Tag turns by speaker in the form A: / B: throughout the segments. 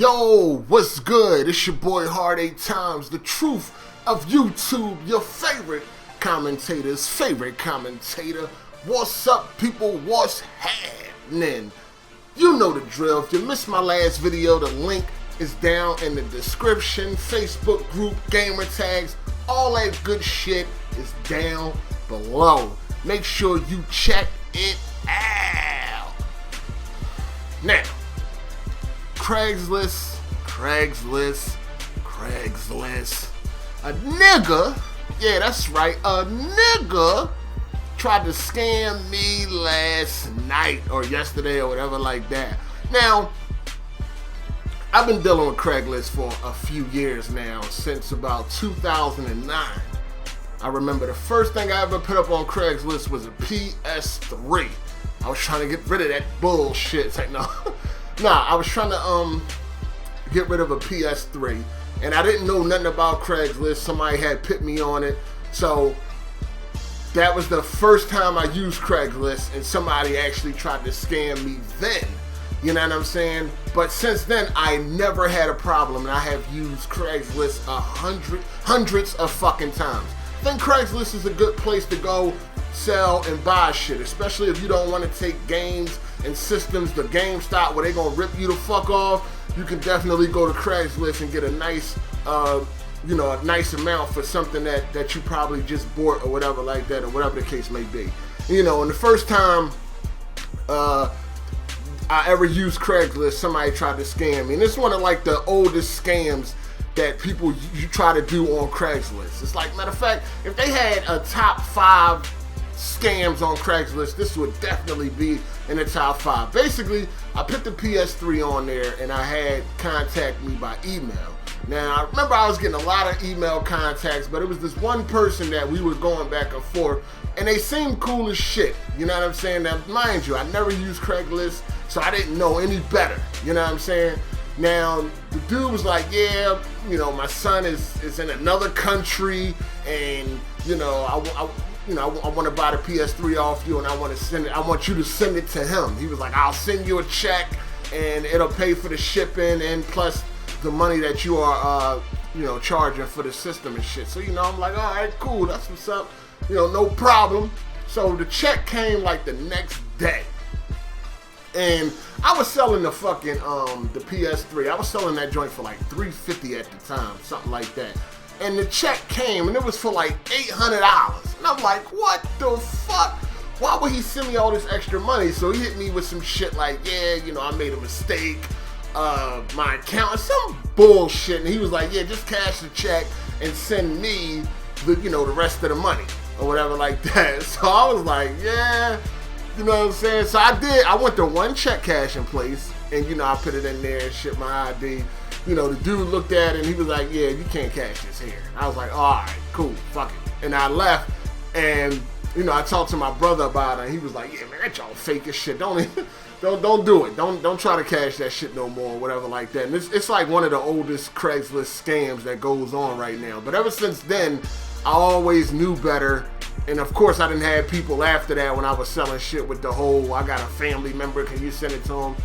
A: Yo, what's good? It's your boy Hard 8 Times, the truth of YouTube, your favorite commentator's favorite commentator. What's up, people? What's happening? You know the drill. If you missed my last video, the link is down in the description. Facebook group, gamer tags, all that good shit is down below. Make sure you check it out. Now, Craigslist. A nigga, yeah, that's right, a nigga tried to scam me last night or yesterday or whatever like that. Now, I've been dealing with Craigslist for a few years now, since about 2009. I remember the first thing I ever put up on Craigslist was a PS3. I was trying to get rid of that bullshit. It's like, I was trying to get rid of a PS3, and I didn't know nothing about Craigslist. Somebody had put me on it, so that was the first time I used Craigslist, and somebody actually tried to scam me then. You know what I'm saying? But since then, I never had a problem, and I have used Craigslist hundreds of fucking times. I think Craigslist is a good place to go sell and buy shit, especially if you don't want to take games and systems to GameStop where they gonna rip you the fuck off. You can definitely go to Craigslist and get a nice, a nice amount for something that you probably just bought or whatever like that, or whatever the case may be. You know, and the first time I ever used Craigslist, somebody tried to scam me, and it's one of like the oldest scams that you try to do on Craigslist. It's like, matter of fact, if they had a top 5 scams on Craigslist, this would definitely be in the top 5. Basically, I put the PS3 on there and I had contact me by email. Now, I remember I was getting a lot of email contacts, but it was this one person that we were going back and forth, and they seemed cool as shit. You know what I'm saying? Now, mind you, I never used Craigslist, so I didn't know any better. You know what I'm saying? Now, the dude was like, yeah, my son is in another country, and, I want to buy the PS3 off you, and I want you to send it to him. He was like, I'll send you a check, and it'll pay for the shipping, and plus the money that you are, charging for the system and shit. So, I'm like, all right, cool, that's what's up, no problem. So the check came like the next day. And I was selling the fucking, the PS3. I was selling that joint for like $350 at the time, something like that. And the check came, and it was for like $800. And I'm like, what the fuck? Why would he send me all this extra money? So he hit me with some shit like, yeah, I made a mistake. My account, some bullshit. And he was like, yeah, just cash the check and send me the rest of the money or whatever like that. So I was like, yeah. You know what I'm saying? So I did. I went to one check cashing place, and I put it in there and shit, my ID. The dude looked at it and he was like, yeah, you can't cash this here. I was like, all right, cool, fuck it. And I left, and I talked to my brother about it, and he was like, yeah, man, that y'all fake as shit. Don't do it. Don't try to cash that shit no more or whatever like that. And it's like one of the oldest Craigslist scams that goes on right now. But ever since then, I always knew better. And of course, I didn't have people after that when I was selling shit with the whole, I got a family member, can you send it to him?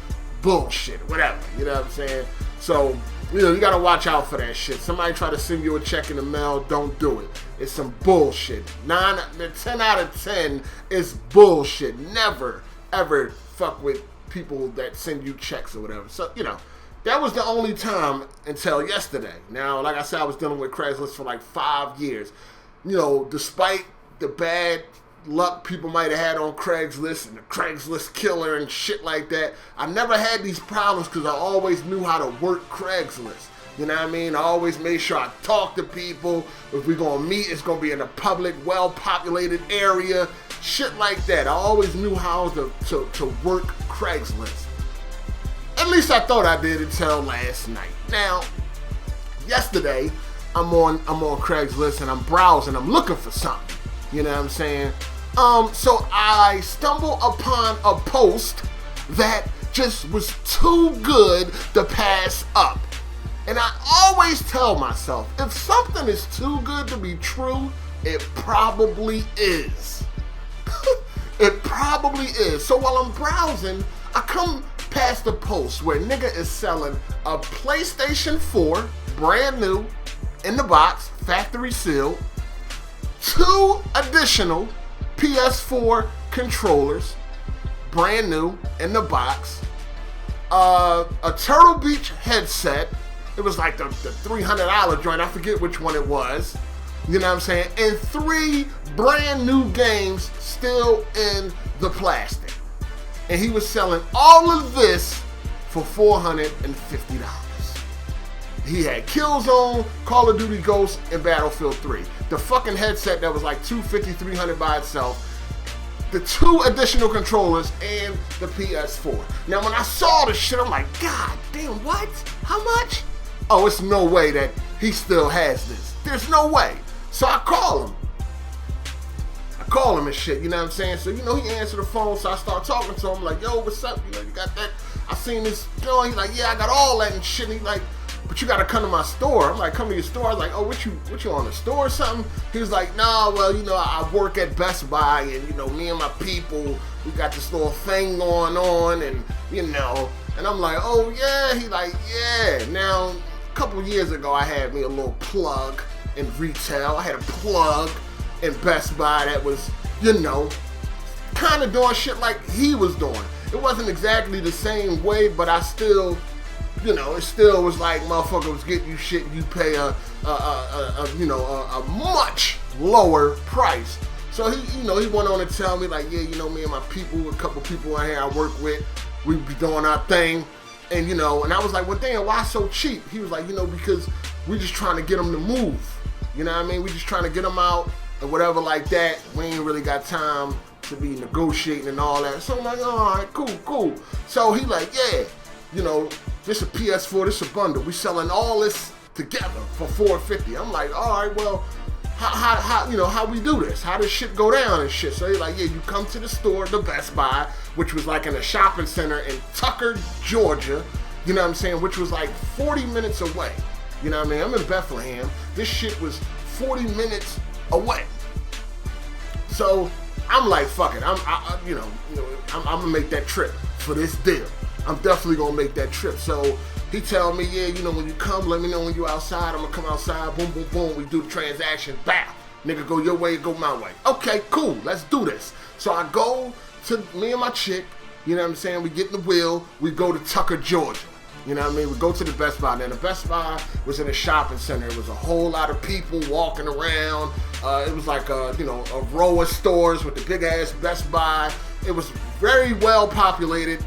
A: Bullshit, whatever, you know what I'm saying? So, you gotta watch out for that shit. Somebody try to send you a check in the mail, don't do it. It's some bullshit. 10 out of 10 is bullshit. Never, ever fuck with people that send you checks or whatever. So, that was the only time until yesterday. Now, like I said, I was dealing with Craigslist for like 5 years. Despite the bad luck people might have had on Craigslist and the Craigslist killer and shit like that, I never had these problems because I always knew how to work Craigslist. You know what I mean? I always made sure I talk to people. If we're going to meet, it's going to be in a public, well-populated area. Shit like that. I always knew how to work Craigslist. At least I thought I did until last night. Now, yesterday, I'm on Craigslist and I'm browsing. I'm looking for something. You know what I'm saying? So I stumble upon a post that just was too good to pass up. And I always tell myself, if something is too good to be true, it probably is. It probably is. So while I'm browsing, I come past a post where nigga is selling a PlayStation 4, brand new, in the box, factory sealed, 2 additional PS4 controllers, brand new, in the box, a Turtle Beach headset. It was like the $300 joint, I forget which one it was. You know what I'm saying? And 3 brand new games still in the plastic. And he was selling all of this for $450. He had Killzone, Call of Duty Ghosts, and Battlefield 3. The fucking headset that was like $250, $300 by itself. The 2 additional controllers and the PS4. Now when I saw this shit, I'm like, God damn, what? How much? Oh, it's no way that he still has this. There's no way. So I call him. And shit, you know what I'm saying? So, you know, he answered the phone, so I start talking to him, like, yo, what's up? You know, you got that? I seen this joint. He's like, yeah, I got all that and shit. And he's like, but you gotta come to my store. I'm like, come to your store? I was like, oh, what you on the store or something? He was like, nah, well, you know, I work at Best Buy, and, you know, me and my people, we got this little thing going on, and, you know, and I'm like, oh, yeah. He like, yeah. Now, a couple years ago, I had me a little plug in retail. I had a plug in Best Buy that was, you know, kind of doing shit like he was doing. It wasn't exactly the same way, but I still, you know, it still was like motherfucker was getting you shit. You pay a much lower price. So he, you know, he went on to tell me like, yeah, you know, me and my people, a couple people out here I work with, we be doing our thing, and you know, and I was like, well, damn, why so cheap? He was like, you know, because we just trying to get them to move. You know what I mean? We just trying to get them out and whatever like that. We ain't really got time to be negotiating and all that. So I'm like, all right, cool. So he like, yeah, you know, this a PS4, this a bundle. We selling all this together for $450. I'm like, all right, well, how you know, how we do this? How does shit go down and shit? So he's like, yeah, you come to the store, the Best Buy, which was like in a shopping center in Tucker, Georgia, you know what I'm saying, which was like 40 minutes away. You know what I mean? I'm in Bethlehem. This shit was 40 minutes away. So I'm like, fuck it. I'm gonna make that trip for this deal. I'm definitely gonna make that trip. So he tell me, yeah, you know, when you come, let me know when you outside. I'm gonna come outside. Boom, boom, boom. We do the transaction. Bow. Nigga, go your way, go my way. Okay, cool. Let's do this. So I go to me and my chick. You know what I'm saying? We get in the wheel. We go to Tucker, Georgia. You know what I mean? We go to the Best Buy. Then the Best Buy was in a shopping center. It was a whole lot of people walking around. It was like a row of stores with the big ass Best Buy. It was very well populated,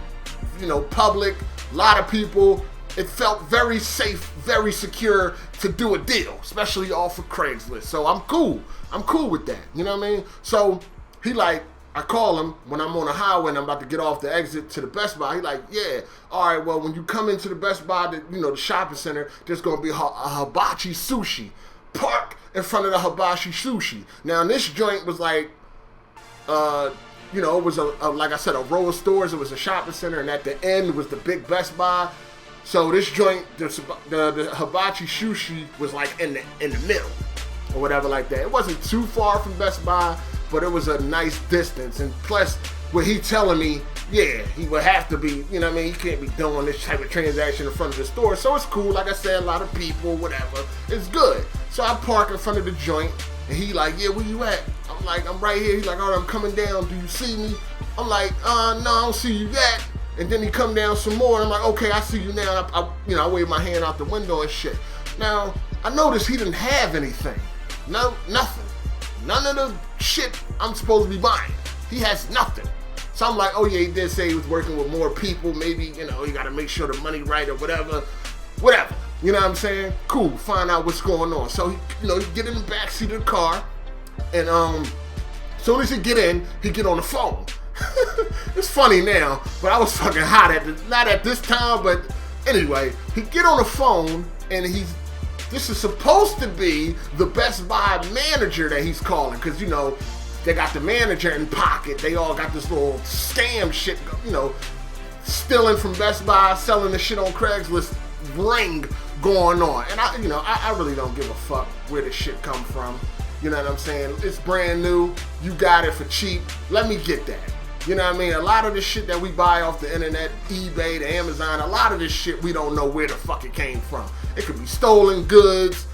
A: you know, public, a lot of people. It felt very safe, very secure to do a deal, especially off of Craigslist. So I'm cool with that. You know what I mean? So he like, I call him when I'm on the highway and I'm about to get off the exit to the Best Buy. He like, yeah, all right, well, when you come into the Best Buy, the shopping center, there's going to be a hibachi sushi. Park in front of the hibachi sushi. Now, this joint was like, it was like I said, a row of stores. It was a shopping center, and at the end was the big Best Buy. So this joint, the hibachi sushi was like in the middle or whatever like that. It wasn't too far from Best Buy, but it was a nice distance. And plus, what he telling me, yeah, he would have to be, you know what I mean? He can't be doing this type of transaction in front of the store. So it's cool. Like I said, a lot of people, whatever. It's good. So I park in front of the joint, and he like, yeah, where you at? I'm like, I'm right here. He's like, all right, I'm coming down. Do you see me? I'm like, no, I don't see you yet. And then he come down some more, and I'm like, okay, I see you now. I wave my hand out the window and shit. Now, I noticed he didn't have anything. No, nothing. None of the shit I'm supposed to be buying. He has nothing. So I'm like, oh yeah, he did say he was working with more people. Maybe, you got to make sure the money right or whatever. Whatever. You know what I'm saying? Cool. Find out what's going on. So, he get in the backseat of the car. And as soon as he get in, he get on the phone. It's funny now, but I was fucking hot not at this time, but anyway, he get on the phone and this is supposed to be the Best Buy manager that he's calling, because, they got the manager in pocket. They all got this little scam shit, stealing from Best Buy, selling the shit on Craigslist ring going on. And I really don't give a fuck where this shit come from. You know what I'm saying? It's brand new. You got it for cheap. Let me get that. You know what I mean? A lot of the shit that we buy off the internet, eBay, the Amazon, a lot of this shit we don't know where the fuck it came from. It could be stolen goods.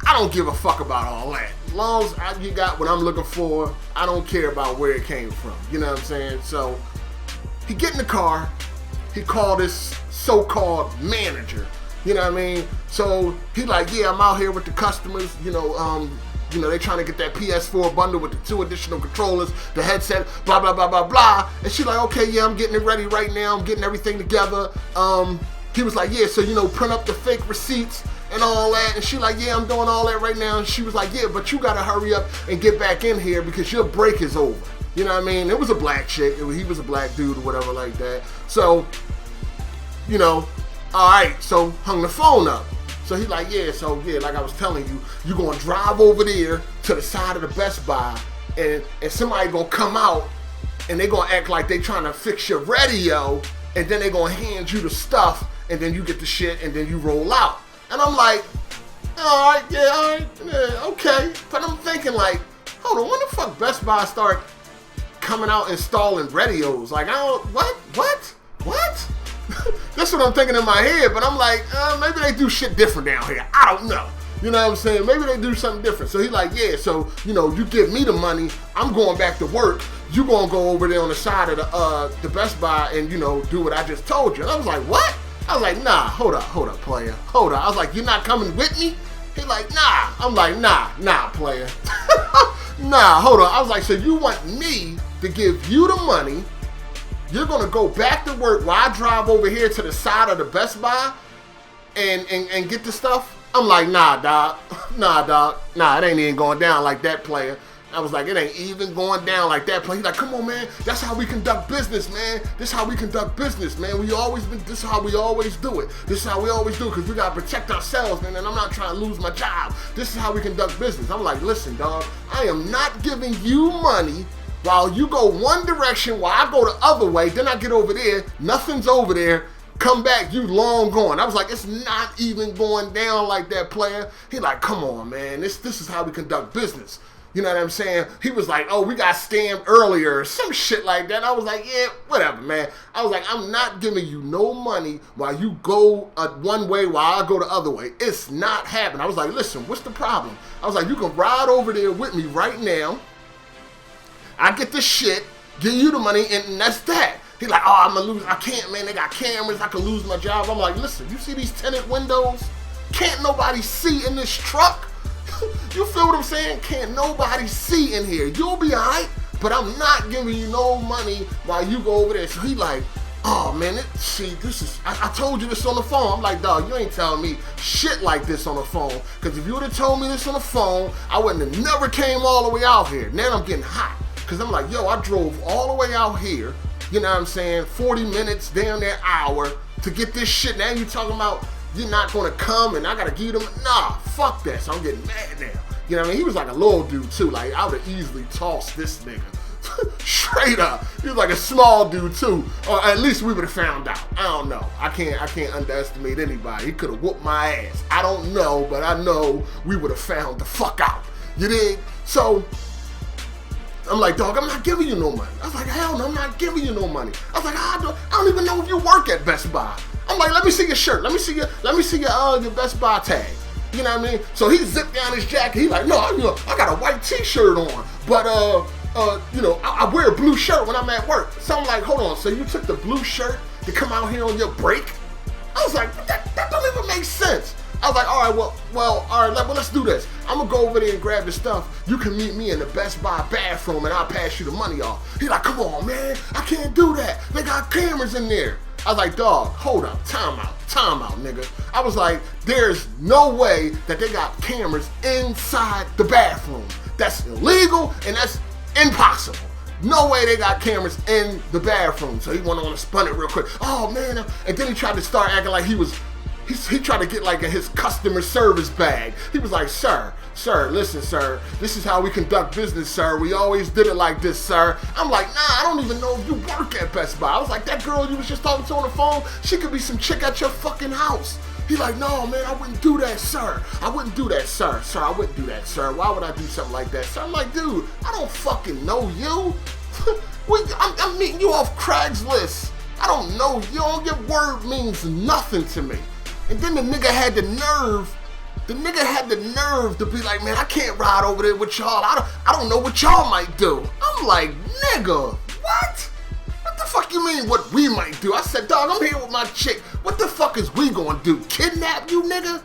A: I don't give a fuck about all that. As long as you got what I'm looking for, I don't care about where it came from. You know what I'm saying? So he get in the car. He called this so-called manager. You know what I mean? So he like, yeah, I'm out here with the customers. You know, they trying to get that PS4 bundle with the 2 additional controllers, the headset, blah, blah, blah, blah, blah. And she like, okay, yeah, I'm getting it ready right now. I'm getting everything together. He was like, yeah, so, print up the fake receipts and all that. And she like, yeah, I'm doing all that right now. And she was like, yeah, but you got to hurry up and get back in here because your break is over. You know what I mean? It was a black chick. He was a black dude or whatever like that. So, all right, so hung the phone up. So he like, yeah, like I was telling you, you gonna drive over there to the side of the Best Buy and somebody gonna come out and they gonna act like they trying to fix your radio and then they gonna hand you the stuff and then you get the shit and then you roll out. And I'm like, all right, yeah, okay. But I'm thinking like, hold on, when the fuck Best Buy start coming out installing radios? Like, what? That's what I'm thinking in my head, but I'm like, maybe they do shit different down here. I don't know. You know what I'm saying? Maybe they do something different. So he like, yeah, so, you give me the money. I'm going back to work. You gonna go over there on the side of the Best Buy and, do what I just told you. And I was like, what? I was like, nah, hold up, player. Hold up. I was like, you're not coming with me? He like, nah. I'm like, nah, player. Nah, hold on. I was like, so you want me to give you the money? You're gonna go back to work while I drive over here to the side of the Best Buy and get the stuff? I'm like, nah, dog. Nah, it ain't even going down like that, player. I was like, it ain't even going down like that, player. He's like, come on, man. That's how we conduct business, man. This is how we conduct business, man. This is how we always do it. This is how we always do it because we gotta protect ourselves, man. And I'm not trying to lose my job. This is how we conduct business. I'm like, listen, dog. I am not giving you money while you go one direction, while I go the other way, then I get over there, nothing's over there, come back, you long gone. I was like, it's not even going down like that, player. He like, come on, man, this is how we conduct business. You know what I'm saying? He was like, oh, we got scammed earlier or some shit like that. I was like, yeah, whatever, man. I was like, I'm not giving you no money while you go one way while I go the other way. It's not happening. I was like, listen, what's the problem? I was like, you can ride over there with me right now. I get the shit, give you the money, and that's that. He like, oh, I'm gonna lose, I can't, man, they got cameras, I could lose my job. I'm like, listen, you see these tinted windows? Can't nobody see in this truck? You feel what I'm saying? Can't nobody see in here. You'll be all right, but I'm not giving you no money while you go over there. So he like, oh, man, I told you this on the phone. I'm like, dog, you ain't telling me shit like this on the phone. Because if you would have told me this on the phone, I wouldn't have never came all the way out here. Now I'm getting hot. Because I'm like, yo, I drove all the way out here, you know what I'm saying, 40 minutes, damn near hour, to get this shit. Now you talking about you're not going to come and I got to give them. Nah, fuck that. So I'm getting mad now. You know what I mean? He was like a little dude, too. Like, I would have easily tossed this nigga. Straight up. He was like a small dude, too. Or at least we would have found out. I don't know. I can't underestimate anybody. He could have whooped my ass. I don't know, but I know we would have found the fuck out. You dig? So I'm like, dog, I'm not giving you no money. I was like, hell no, I'm not giving you no money. I was like, I don't even know if you work at Best Buy. I'm like, let me see your shirt. Let me see your Best Buy tag. You know what I mean? So he zipped down his jacket. He like, no, I got a white t-shirt on, but I wear a blue shirt when I'm at work. So I'm like, hold on, so you took the blue shirt to come out here on your break? I was like, that don't even make sense. I was like, all right, well, all right, let's do this. I'm gonna go over there and grab the stuff. You can meet me in the Best Buy bathroom and I'll pass you the money off. He's like, come on, man, I can't do that. They got cameras in there. I was like, dog, hold up, time out, nigga. I was like, there's no way that they got cameras inside the bathroom. That's illegal and that's impossible. No way they got cameras in the bathroom. So he went on and spun it real quick. Oh, man. And then he tried to start acting like he tried to get like his customer service bag. He was like, sir, listen, sir, this is how we conduct business, sir. We always did it like this, sir. I'm like, nah, I don't even know if you work at Best Buy. I was like, that girl you was just talking to on the phone, she could be some chick at your fucking house. He like, no, man, I wouldn't do that, sir. I wouldn't do that, sir. Sir, I wouldn't do that, sir. Why would I do something like that, sir? I'm like, dude, I don't fucking know you. I'm meeting you off Craigslist. I don't know, yo, your word means nothing to me. And then the nigga had the nerve to be like, man, I can't ride over there with y'all. I don't know what y'all might do. I'm like, nigga, what? What the fuck you mean what we might do? I said, dog, I'm here with my chick. What the fuck is we gonna do? Kidnap you, nigga?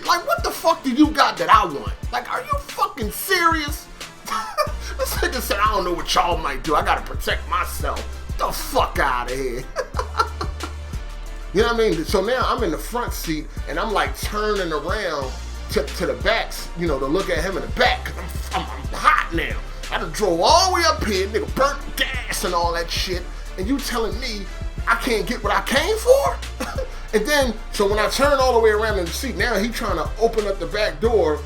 A: Like, what the fuck do you got that I want? Like, are you fucking serious? This nigga said, I don't know what y'all might do. I gotta protect myself. Get the fuck out of here. You know what I mean? So now I'm in the front seat and I'm like turning around to the backs, you know, to look at him in the back, cause I'm hot now. I done drove all the way up here, nigga, burnt gas and all that shit, and you telling me I can't get what I came for? And then, so when I turn all the way around in the seat, now he trying to open up the back door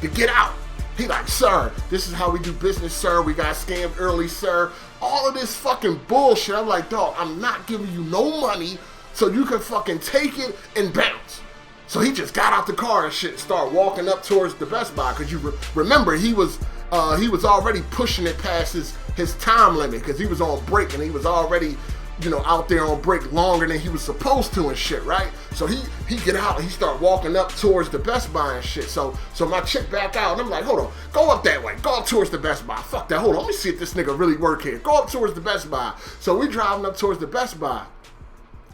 A: to get out. He like, sir, this is how we do business, sir. We got scammed early, sir. All of this fucking bullshit. I'm like, dog, I'm not giving you no money so you can fucking take it and bounce. So he just got out the car and shit and started walking up towards the Best Buy. Cause you remember he was already pushing it past his time limit because he was on break and he was already, you know, out there on break longer than he was supposed to and shit, right? So he get out and he start walking up towards the Best Buy and shit. So my chick back out and I'm like, hold on, go up that way, go up towards the Best Buy. Fuck that, hold on, let me see if this nigga really work here. Go up towards the Best Buy. So we driving up towards the Best Buy.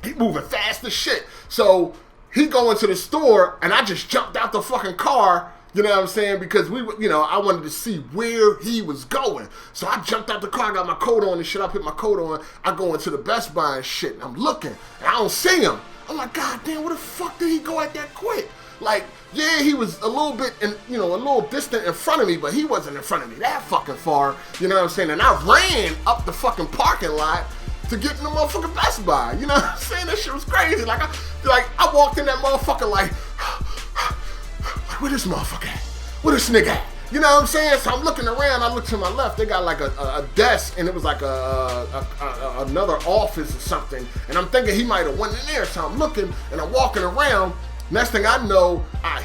A: He moving fast as shit. So he go into the store and I just jumped out the fucking car. You know what I'm saying? Because I wanted to see where he was going. So I jumped out the car, got my coat on and shit. I put my coat on. I go into the Best Buy and shit. And I'm looking and I don't see him. I'm like, God damn, where the fuck did he go at that quick? Like, yeah, he was a little bit, a little distant in front of me, but he wasn't in front of me that fucking far. You know what I'm saying? And I ran up the fucking parking lot to get in the motherfucking Best Buy. You know what I'm saying? That shit was crazy. Like I walked in that motherfucker like, where this motherfucker at? Where this nigga at? You know what I'm saying? So I'm looking around, I look to my left, they got like a desk and it was like another office or something. And I'm thinking he might have went in there. So I'm looking and I'm walking around. Next thing I know, I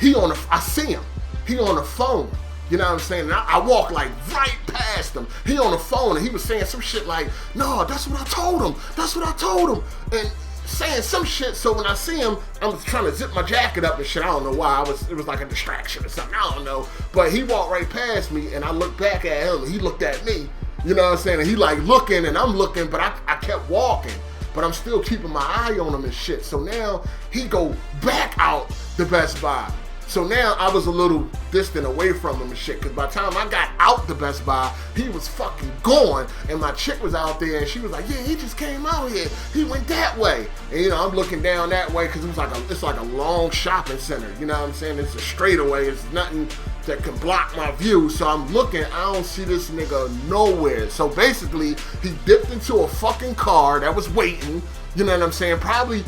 A: see him. He on the phone. You know what I'm saying? And I walk like right past him. He on the phone and he was saying some shit like, no, that's what I told him. That's what I told him. And saying some shit. So when I see him, I'm trying to zip my jacket up and shit. I don't know why. It was like a distraction or something. I don't know. But he walked right past me and I looked back at him and he looked at me. You know what I'm saying? And he like looking and I'm looking, but I kept walking. But I'm still keeping my eye on him and shit. So now he go back out the Best Buy. So now I was a little distant away from him and shit, because by the time I got out the Best Buy, he was fucking gone, and my chick was out there, and she was like, yeah, he just came out here. He went that way. And, I'm looking down that way, because it's like a long shopping center. You know what I'm saying? It's a straightaway. It's nothing that can block my view. So I'm looking, I don't see this nigga nowhere. So basically, he dipped into a fucking car that was waiting. You know what I'm saying? It probably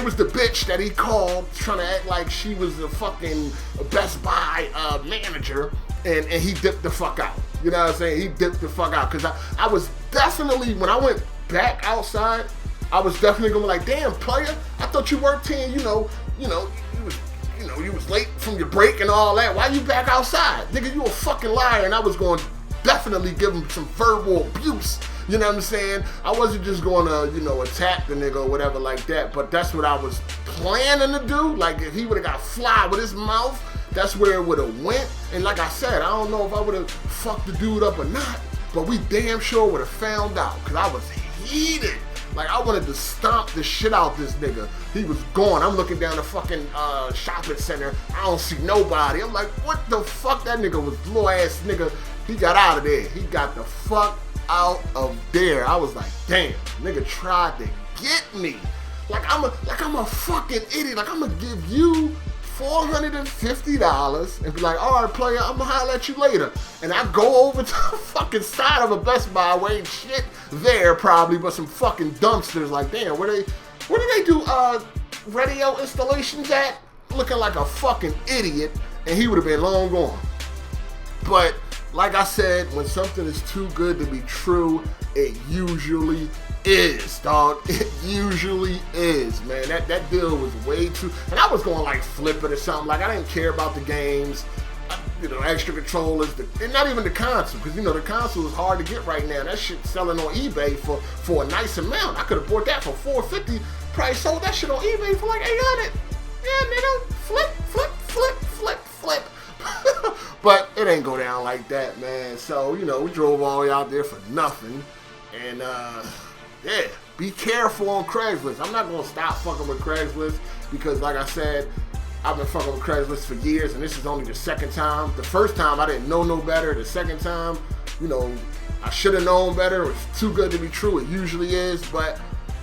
A: was the bitch that he called trying to act like she was the fucking Best Buy manager, and he dipped the fuck out. You know what I'm saying? He dipped the fuck out, because I was definitely, when I went back outside, I was definitely gonna be like, damn, player, I thought you worked here, you was late from your break and all that. Why you back outside? Nigga, you a fucking liar. And I was going to definitely give him some verbal abuse. You know what I'm saying? I wasn't just going to, attack the nigga or whatever like that, but that's what I was planning to do. Like, if he would have got fly with his mouth, that's where it would have went. And like I said, I don't know if I would have fucked the dude up or not, but we damn sure would have found out, because I was heated. Like, I wanted to stomp the shit out this nigga. He was gone. I'm looking down the fucking shopping center. I don't see nobody. I'm like, what the fuck? That nigga was little ass nigga. He got out of there. He got the fuck out of there. I was like, damn, nigga tried to get me. Like I'm a fucking idiot. Like, I'm gonna give you $450 and be like, all right, player, I'm gonna holler at you later. And I go over to the fucking side of a Best Buy where ain't shit there probably, but some fucking dumpsters. Like, damn, where do they do radio installations at? Looking like a fucking idiot, and he would have been long gone. But like I said, when something is too good to be true, it usually is, dog. It usually is, man. That deal was way too, and I was going like flip it or something. Like, I didn't care about the games. You know, extra controllers, and not even the console, because you know the console is hard to get right now. That shit selling on eBay for a nice amount. I could have bought that for $450. Probably sold that shit on eBay for like $800. Yeah, nigga, flip. But it ain't go down like that, man. So you know, we drove all the way out there for nothing, and yeah, be careful on Craigslist. I'm not gonna stop fucking with Craigslist because, like I said, I've been fucking with Craigslist for years, and this is only the second time. The first time I didn't know no better. The second time, you know, I should have known better. It's too good to be true. It usually is, but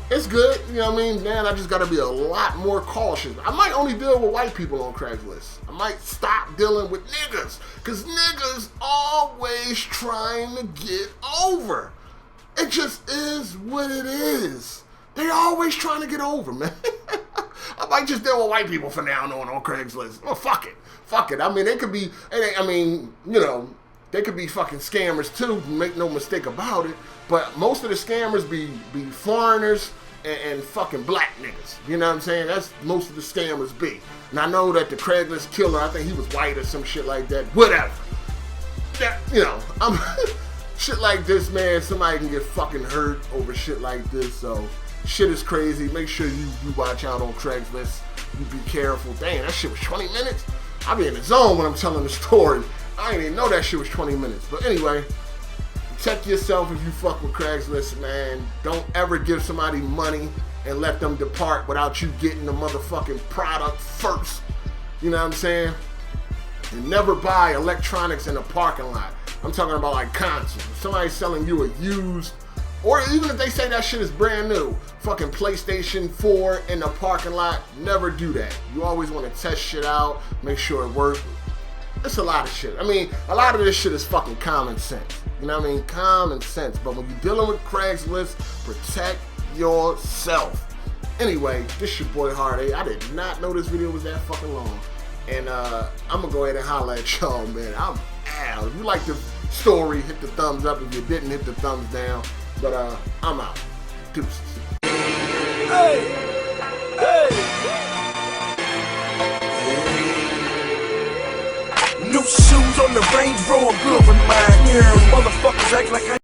A: it's good. You know what I mean? Man, I just got to be a lot more cautious. I might only deal with white people on Craigslist. I might stop dealing with niggas, because niggas always trying to get over. It just is what it is. They always trying to get over, man. I might just deal with white people from now on Craigslist. Well, fuck it. I mean, they could be, you know, they could be fucking scammers too, make no mistake about it. But most of the scammers be foreigners and fucking black niggas. You know what I'm saying? That's most of the scammers be. And I know that the Craigslist killer, I think he was white or some shit like that. Whatever. That, you know, I'm shit like this, man, somebody can get fucking hurt over shit like this, so shit is crazy. Make sure you watch out on Craigslist. You be careful. Dang, that shit was 20 minutes? I be in the zone when I'm telling the story. I didn't even know that shit was 20 minutes. But anyway, protect yourself if you fuck with Craigslist, man. Don't ever give somebody money and let them depart without you getting the motherfucking product first. You know what I'm saying? And never buy electronics in a parking lot. I'm talking about like consoles. If somebody's selling you a used, or even if they say that shit is brand new, fucking PlayStation 4 in the parking lot, never do that. You always want to test shit out, make sure it works. It's a lot of shit. I mean, a lot of this shit is fucking common sense. You know what I mean? Common sense. But when you're dealing with Craigslist, protect yourself. Anyway, this your boy Hard. I did not know this video was that fucking long. And I'm going to go ahead and holler at y'all, man. I'm out. If you like the story, hit the thumbs up. If you didn't, hit the thumbs down. But I'm out. Deuces.
B: Hey! New shoes on the Range Rover, good with mine. Yeah, motherfuckers act like I